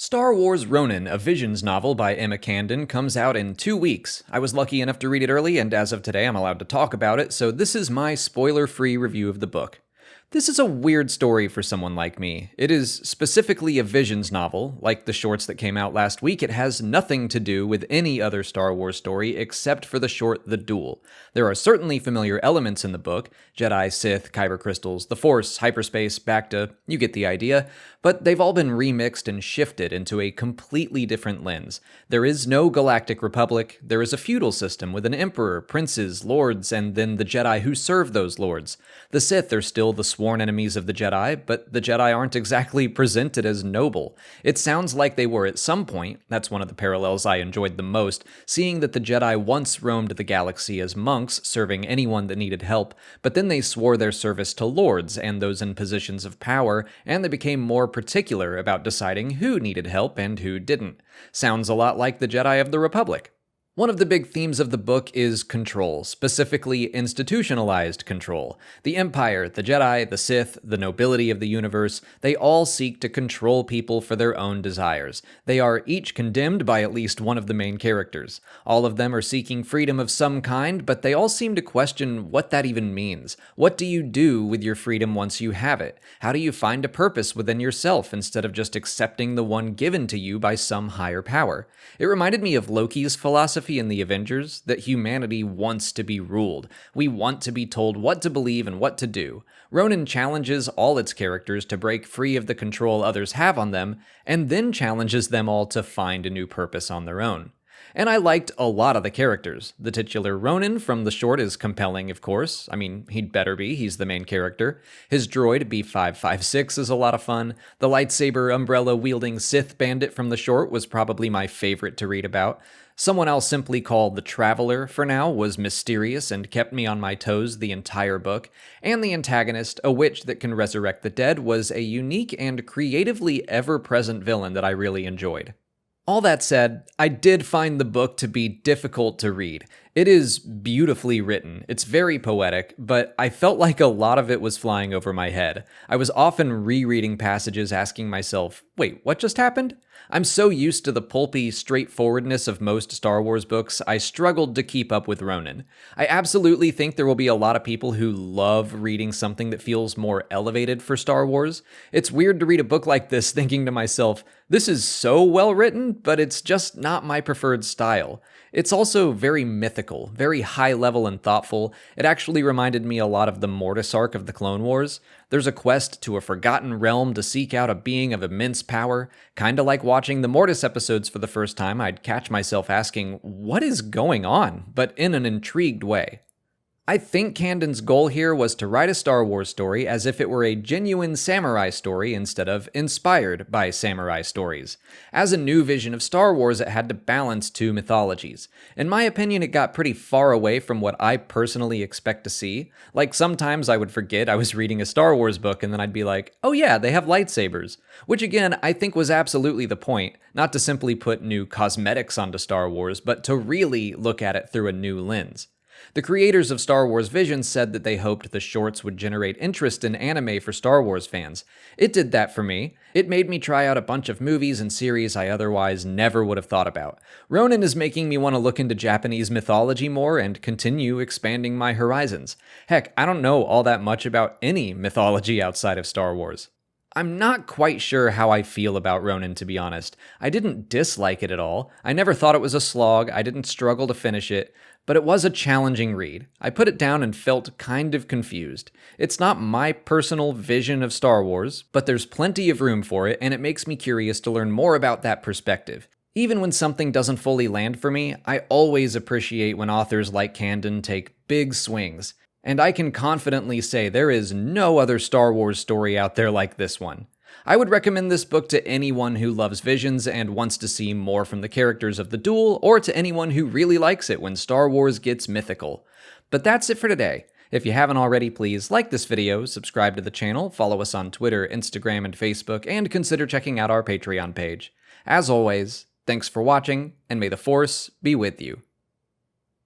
Star Wars Ronin, a Visions novel by Emma Camden, comes out in 2 weeks. I was lucky enough to read it early, and as of today, I'm allowed to talk about it, so this is my spoiler-free review of the book. This is a weird story for someone like me. It is specifically a Visions novel. Like the shorts that came out last week, it has nothing to do with any other Star Wars story except for the short The Duel. There are certainly familiar elements in the book: Jedi, Sith, kyber crystals, the Force, hyperspace, Bacta, you get the idea, but they've all been remixed and shifted into a completely different lens. There is no Galactic Republic, there is a feudal system with an emperor, princes, lords, and then the Jedi who serve those lords. The Sith are still the sworn enemies of the Jedi, but the Jedi aren't exactly presented as noble. It sounds like they were at some point. That's one of the parallels I enjoyed the most, seeing that the Jedi once roamed the galaxy as monks, serving anyone that needed help, but then they swore their service to lords and those in positions of power, and they became more particular about deciding who needed help and who didn't. Sounds a lot like the Jedi of the Republic. One of the big themes of the book is control, specifically institutionalized control. The Empire, the Jedi, the Sith, the nobility of the universe, they all seek to control people for their own desires. They are each condemned by at least one of the main characters. All of them are seeking freedom of some kind, but they all seem to question what that even means. What do you do with your freedom once you have it? How do you find a purpose within yourself instead of just accepting the one given to you by some higher power? It reminded me of Loki's philosophy in the Avengers, that humanity wants to be ruled. We want to be told what to believe and what to do. Ronin challenges all its characters to break free of the control others have on them, and then challenges them all to find a new purpose on their own. And I liked a lot of the characters. The titular Ronin from the short is compelling, of course. I mean, he'd better be, he's the main character. His droid, B556, is a lot of fun. The lightsaber umbrella-wielding Sith bandit from the short was probably my favorite to read about. Someone else simply called the Traveler for now was mysterious and kept me on my toes the entire book, and the antagonist, a witch that can resurrect the dead, was a unique and creatively ever-present villain that I really enjoyed. All that said, I did find the book to be difficult to read. It is beautifully written, it's very poetic, but I felt like a lot of it was flying over my head. I was often rereading passages asking myself, wait, what just happened? I'm so used to the pulpy straightforwardness of most Star Wars books, I struggled to keep up with Ronin. I absolutely think there will be a lot of people who love reading something that feels more elevated for Star Wars. It's weird to read a book like this thinking to myself, this is so well written, but it's just not my preferred style. It's also very mythical, very high level and thoughtful. It actually reminded me a lot of the Mortis arc of the Clone Wars. There's a quest to a forgotten realm to seek out a being of immense power. Kinda like watching the Mortis episodes for the first time, I'd catch myself asking, what is going on? But in an intrigued way. I think Camden's goal here was to write a Star Wars story as if it were a genuine samurai story instead of inspired by samurai stories. As a new vision of Star Wars, it had to balance two mythologies. In my opinion, it got pretty far away from what I personally expect to see. Like, sometimes I would forget I was reading a Star Wars book and then I'd be like, oh yeah, they have lightsabers. Which again, I think was absolutely the point, not to simply put new cosmetics onto Star Wars, but to really look at it through a new lens. The creators of Star Wars Visions said that they hoped the shorts would generate interest in anime for Star Wars fans. It did that for me. It made me try out a bunch of movies and series I otherwise never would have thought about. Ronin is making me want to look into Japanese mythology more and continue expanding my horizons. Heck, I don't know all that much about any mythology outside of Star Wars. I'm not quite sure how I feel about Ronin, to be honest. I didn't dislike it at all. I never thought it was a slog. I didn't struggle to finish it. But it was a challenging read. I put it down and felt kind of confused. It's not my personal vision of Star Wars, but there's plenty of room for it, and it makes me curious to learn more about that perspective. Even when something doesn't fully land for me, I always appreciate when authors like Camden take big swings. And I can confidently say there is no other Star Wars story out there like this one. I would recommend this book to anyone who loves Visions and wants to see more from the characters of the Duel, or to anyone who really likes it when Star Wars gets mythical. But that's it for today. If you haven't already, please like this video, subscribe to the channel, follow us on Twitter, Instagram, and Facebook, and consider checking out our Patreon page. As always, thanks for watching, and may the Force be with you.